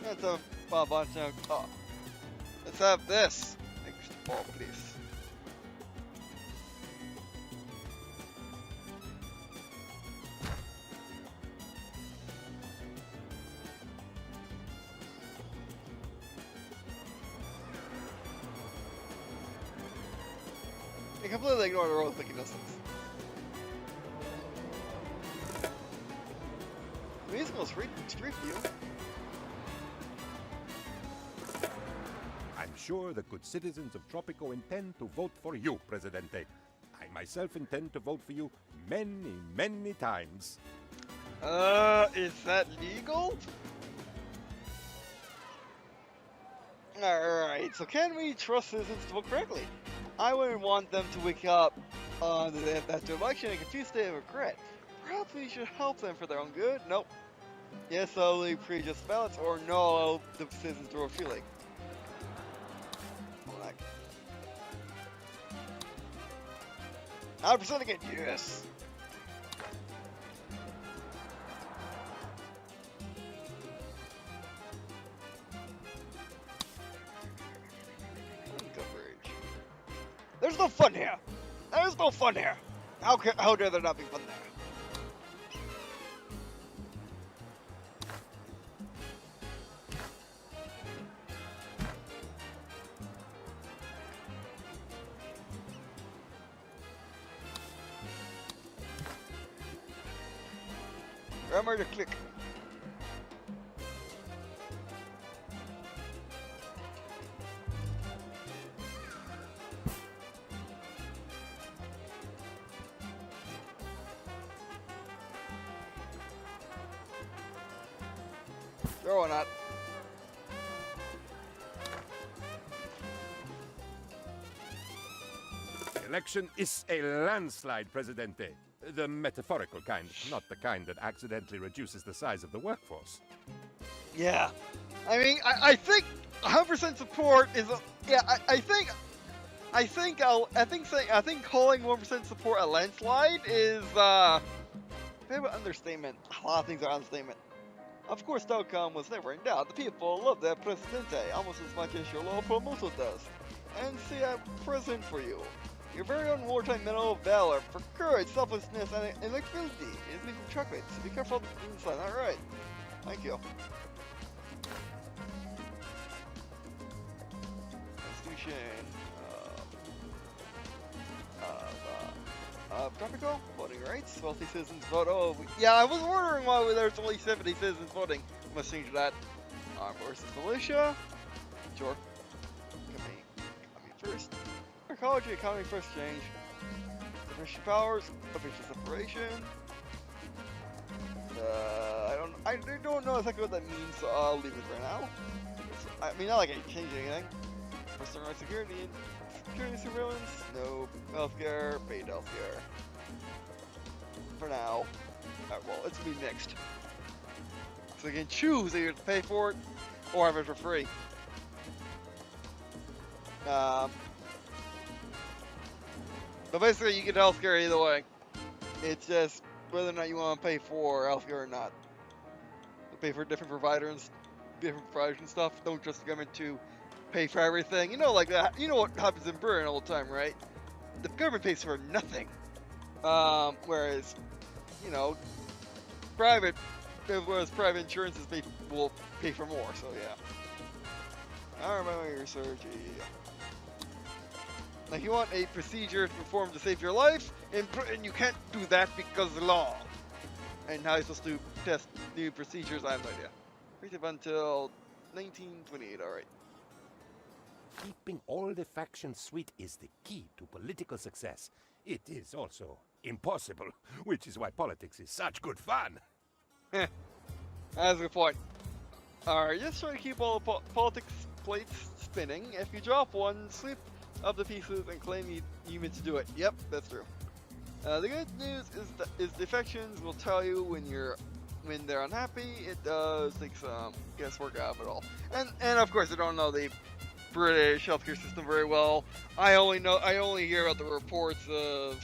Let's have a bunch of. Oh. Let's have this. Next ball, please. I completely ignore the road thinking distance. Musical street view. I'm sure the good citizens of Tropico intend to vote for you, Presidente. I myself intend to vote for you many, many times. Is that legal? Alright, so can we trust citizens to vote correctly? I wouldn't want them to wake up on the day after election and confused state of regret. Perhaps we should help them for their own good? Nope. Yes, only pre-just ballots, or no, the citizens are feeling. 100% again, yes! Coverage. There's no fun here! There's no fun here! How dare there not be fun there? Remember to click. Sure, why not? The election is a landslide, Presidente. The metaphorical kind, not the kind that accidentally reduces the size of the workforce. Yeah. I mean, I think 100% support is a, yeah, I think calling 1% support a landslide is a bit of an understatement. A lot of things are understatement. Of course, the outcome was never in doubt. The people love their Presidente almost as much as your local promoso does. And see a present for you. Your very own wartime medal of valor for courage, selflessness, and electability. It is made from chocolate, so be careful of the inside. Alright. Thank you. Constitution Tropico, voting rights, wealthy citizens vote. Oh, yeah, I was wondering why there's only 70 citizens voting. Must change that. Armed forces militia. Sure. Coming first. Ecology, economy for exchange. Official powers, official separation. I don't know exactly what that means, so I'll leave it for now. I mean, not like I changed anything. Personal rights, security surveillance, no healthcare, paid healthcare. For now. Alright, well, it's gonna be mixed. So you can choose either to pay for it or have it for free. But basically, you get healthcare either way. It's just whether or not you want to pay for healthcare or not. You pay for different providers and stuff. Don't trust the government to pay for everything. You know, like that. You know what happens in Britain all the time, right? The government pays for nothing. Whereas, you know, private insurances will pay for more. So yeah. I remember your surgery. Like, you want a procedure to perform to save your life? In Britain, you can't do that because of the law. And how are you supposed to test new procedures? I have no idea. Effective until 1928, alright. Keeping all the factions sweet is the key to political success. It is also impossible, which is why politics is such good fun. That's a good point. Alright, just try to keep all the politics plates spinning. If you drop one, sweep of the pieces and claim you meant to do it. Yep, that's true. The good news is the factions will tell you when they're unhappy. It does take some guesswork out of it all. And of course, I don't know the British healthcare system very well. I only hear about the reports of,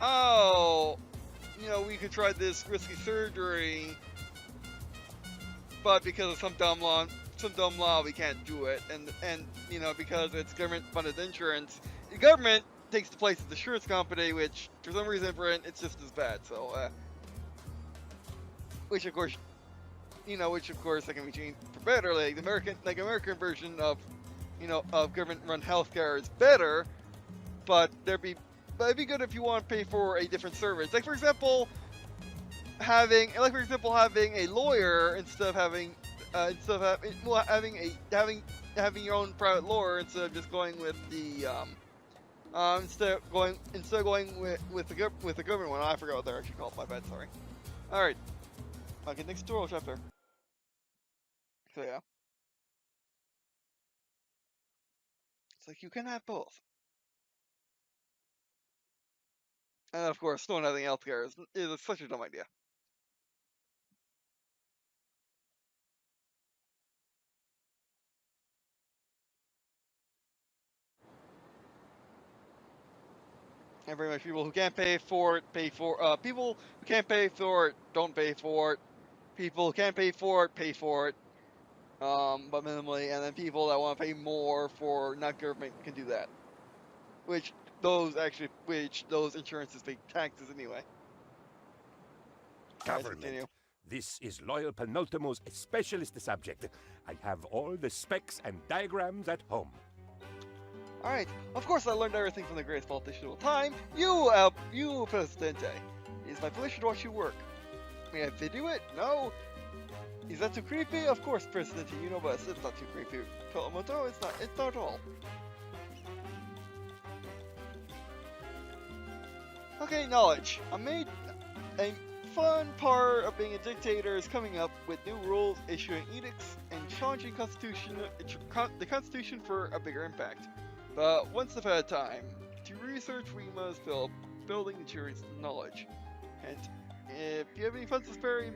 oh, you know, we could try this risky surgery, but because of some some dumb law we can't do it, and you know, because it's government-funded insurance, the government takes the place of the insurance company, which for some reason for it, it's just as bad. So, which of course, you know, that can be changed for better. Like the American version of, you know, of government-run healthcare is better, but it'd be good if you want to pay for a different service. Like for example, having a lawyer instead of having having your own private lawyer instead of just going with the instead of going with the government one. I forgot what they're actually called. My bad. Sorry. All right. Okay, next tutorial chapter. So yeah, it's like you can have both. And of course, not having healthcare is such a dumb idea. And very much people who can't pay for it, people who can't pay for it, don't pay for it. People who can't pay for it, pay for it, but minimally. And then people that want to pay more for not government can do that. Which those insurances pay taxes anyway. Government. This is Loyal Penultimo's specialist subject. I have all the specs and diagrams at home. Alright, of course I learned everything from the greatest politician of all time, you Presidente. It is my pleasure to watch you work. May I video it? No? Is that too creepy? Of course, Presidente, you know best. It's not too creepy. Tomoto, it's not at all. Okay, knowledge. A fun part of being a dictator is coming up with new rules, issuing edicts, and challenging the Constitution for a bigger impact. But one step at a time. To research, we must build building materials knowledge. And if you have any funds to spare, you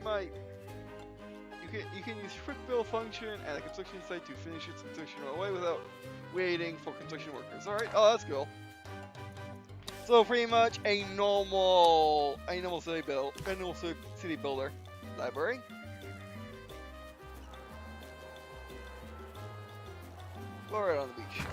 can use quick build function at a construction site to finish its construction right away without waiting for construction workers. All right. Oh, that's cool. So pretty much a normal city builder library. Go right on the beach.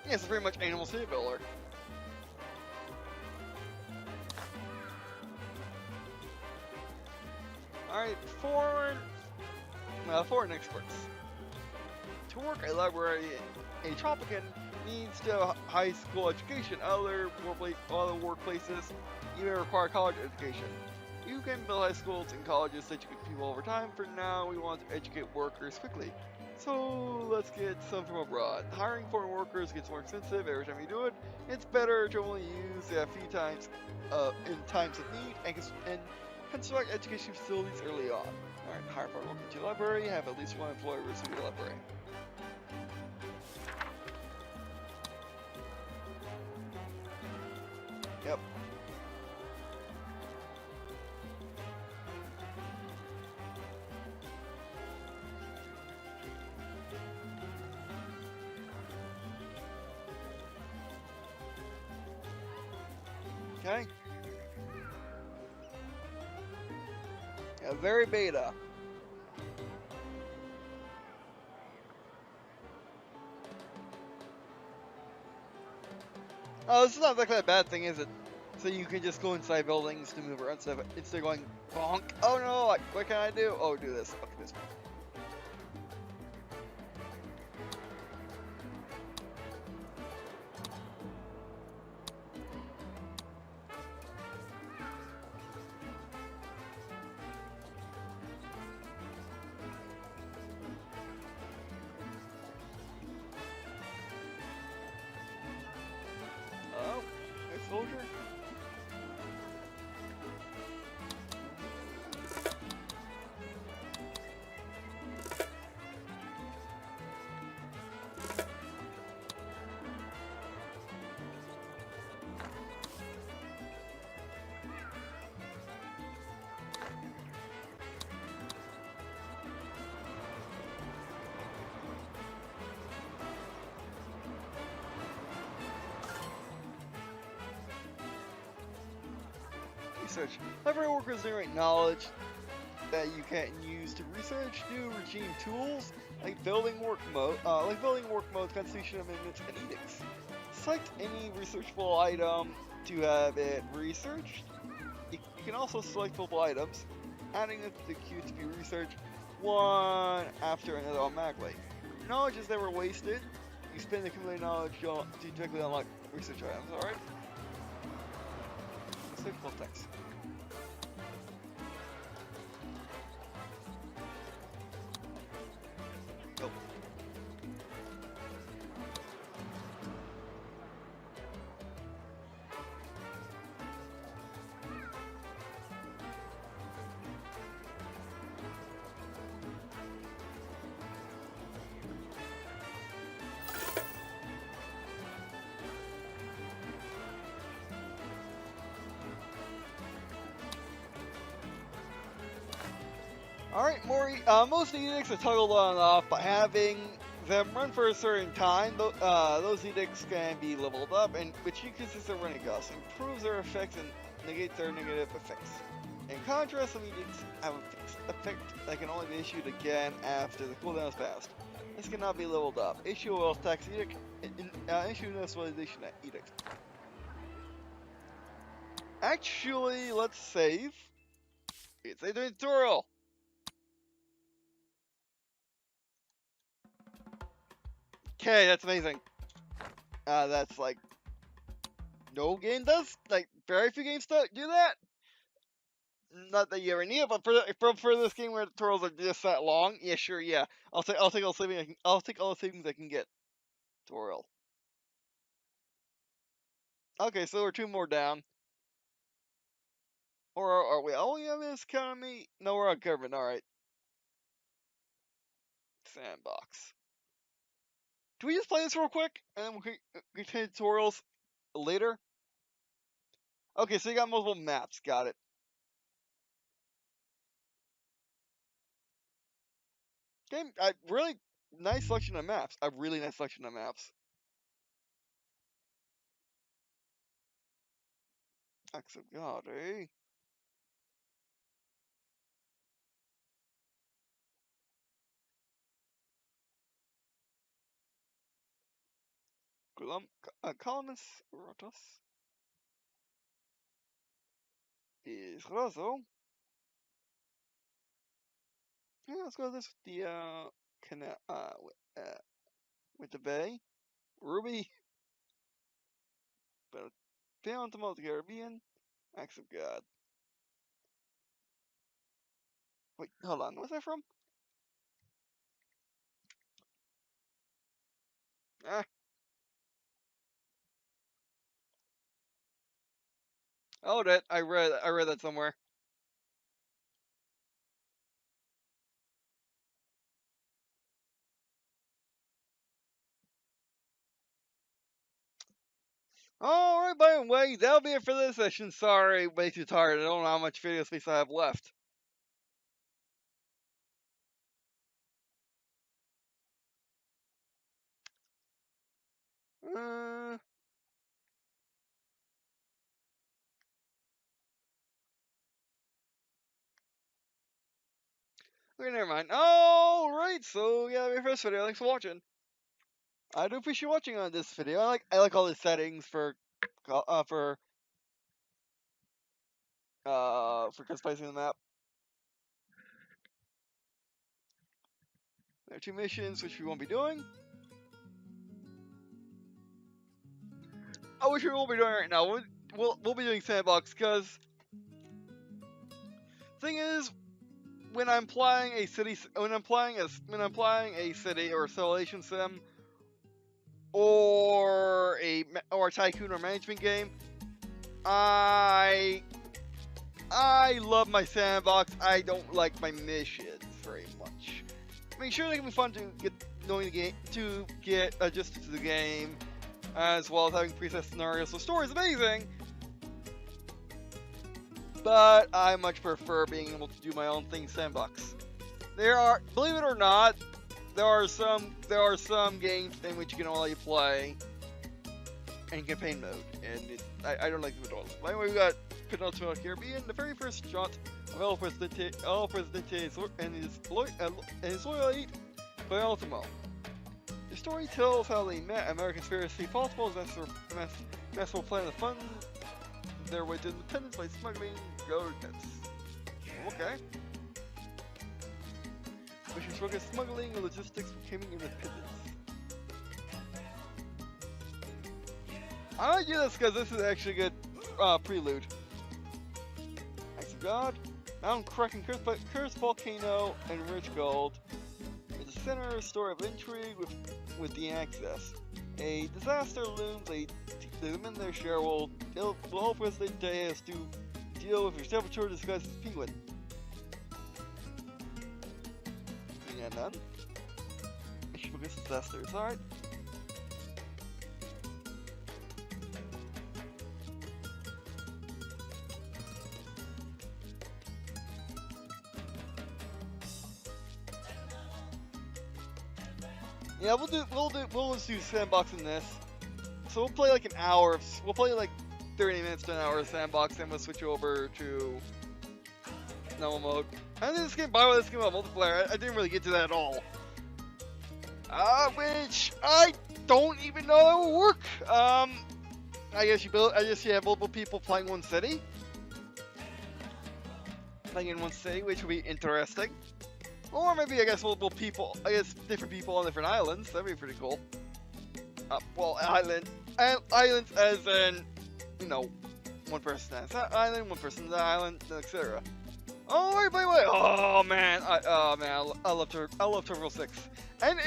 Yeah, it's pretty much a normal city builder. Alright, foreign experts. To work a library, a Tropican needs to have a high school education. Other workplaces even require college education. You can build high schools and colleges to educate people over time. For now, we want to educate workers quickly. So let's get some from abroad. Hiring foreign workers gets more expensive every time you do it. It's better to only use a few times in times of need and construct education facilities early on. Alright, hire foreign workers to your library. Have at least one employee visit your library. Yep. Okay. Yeah, very beta. Oh, this is not exactly a bad thing, is it? So you can just go inside buildings to move around instead of going bonk. Oh no, what can I do? Oh, do this. Okay, this one. Oh, nice soldier. research. However, workers generate knowledge that you can use to research new regime tools like building work mode, constitution amendments, and edicts. Select any researchable item to have it researched. You can also select multiple items, adding them to the queue to be researched one after another automatically. Knowledge is never wasted. You spend the accumulated knowledge to directly unlock research items. Alright. Research text. Oh. Alright, most edicts are toggled on and off by having them run for a certain time. Those edicts can be leveled up, and which increases their running costs, improves their effects, and negates their negative effects. In contrast, some edicts have a fixed effect that can only be issued again after the cooldown is passed. This cannot be leveled up. Issue will tax edict, issue nationalization edict. Actually, let's save. It's a tutorial. Okay, that's amazing. That's like no game does. Like very few games do that. Not that you ever need it, but for this game where the tutorials are just that long, yeah, sure, yeah. I'll take all the savings I can get. Tutorial. Okay, so we're 2 more down. Or are we? Oh, yeah, this economy. No, we're on government. All right. Sandbox. Do we just play this real quick, and then we'll continue tutorials later? Okay, so you got multiple maps. Got it. Game, really nice selection of maps. A really nice selection of maps. Acts of God, eh? Columnus Rotus is Rosso. Yeah, let's go with this with the with the Bay. Ruby. But found the Caribbean. Acts of God. Wait, hold on. Where's that from? Ah. Oh, that I read that somewhere. Alright, by the way, that'll be it for this session. Sorry, way too tired. I don't know how much video space I have left. Okay, never mind. Alright, so yeah, that'll be for this video. Thanks for watching. I do appreciate watching on this video. I like all the settings for customizing the map. There are 2 missions which we won't be doing. Which we won't be doing right now. We'll be doing sandbox because thing is, when I'm playing a city or simulation sim or a tycoon or management game, I love my sandbox. I don't like my missions very much. I mean, sure, they can be fun to get knowing the game, to get adjusted to the game, as well as having preset scenarios. So story is amazing, but I much prefer being able to do my own thing sandbox. There are, believe it or not, there are some games in which you can only play in campaign mode, and I don't like them at all. Anyway, we got penultimate Caribbean, the very first shot of El Presidente and his loyal aide, Ultimo. The story tells how they met American conspiracy possible as masterful plan to fund their way to independence by smuggling gold nets. Okay. Missions focus smuggling and logistics becoming independence. I like this because this is actually a good prelude. Acts of God, Mountain Cracking Cursed Volcano, and Rich Gold. In the center, story of intrigue with the access. A disaster looms. The men their share will help President Diaz to deal with your saboteur disguised as Penguin. Yeah, none. Issue against disasters. Alright. Yeah, we'll just do sandboxing this. So we'll play like an hour. We'll play like 30 minutes to an hour of sandbox, then we'll switch over to normal mode. And this game, by the way, this game about multiplayer, I didn't really get to that at all. Which I don't even know that will work. I guess you have multiple people playing one city. Playing in one city, which would be interesting. Or maybe, I guess, multiple people, different people on different islands. That'd be pretty cool. Well, islands as in, you know, one person has that island, one person has that island, etc. Oh, wait, by the way, oh man, I love Turbo 6. And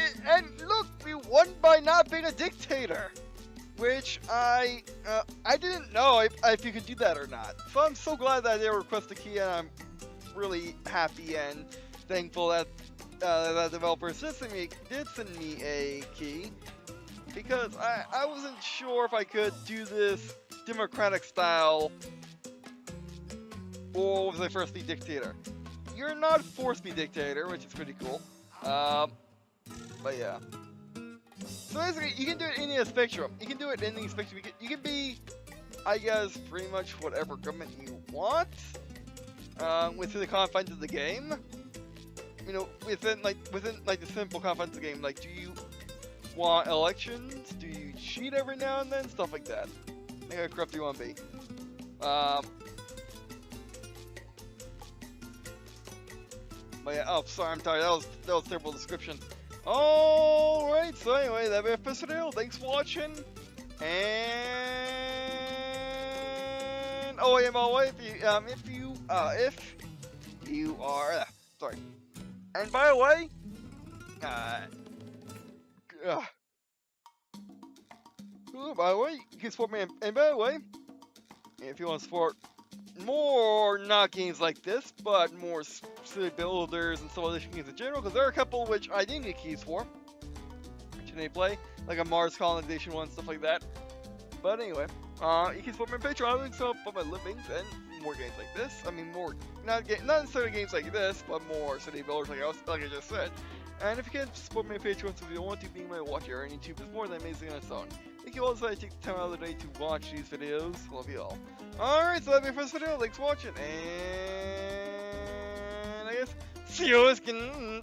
look, we won by not being a dictator. Which I didn't know if you could do that or not. So I'm so glad that they requested the key, and I'm really happy and thankful that the developers did send me a key, because I wasn't sure if I could do this democratic style or was I forced to be dictator. You're not forced to be dictator, which is pretty cool. But yeah. So basically, you can do it in any spectrum. You can do it in any spectrum. You can be, I guess, pretty much whatever government you want within the confines of the game. You know, within the simple confines of the game. Like, do you want elections? Do you cheat every now and then? Stuff like that. Think how corrupt you want to be. But yeah, oh, sorry, I'm tired. That was a terrible description. Alright, so anyway, that'll be it for this video. Thanks for watching. And oh yeah, by the way, if you are sorry. And by the way, you can support me. And by the way, if you want to support more, not games like this, but more city builders and some other games in general, because there are a couple which I didn't get keys for, which they play, like a Mars colonization one, stuff like that. But anyway, you can support me on Patreon. I'll link some of my livings and more games like this. I mean, more not necessarily games like this, but more city builders, like I just said. And if you can support me on Patreon, so if you don't want to, being my watcher on YouTube is more than amazing on its own. Thank you all so I take the time out of the day to watch these videos. Love you all. Alright, so that'll be it for this video. Thanks for watching, and I guess see you again.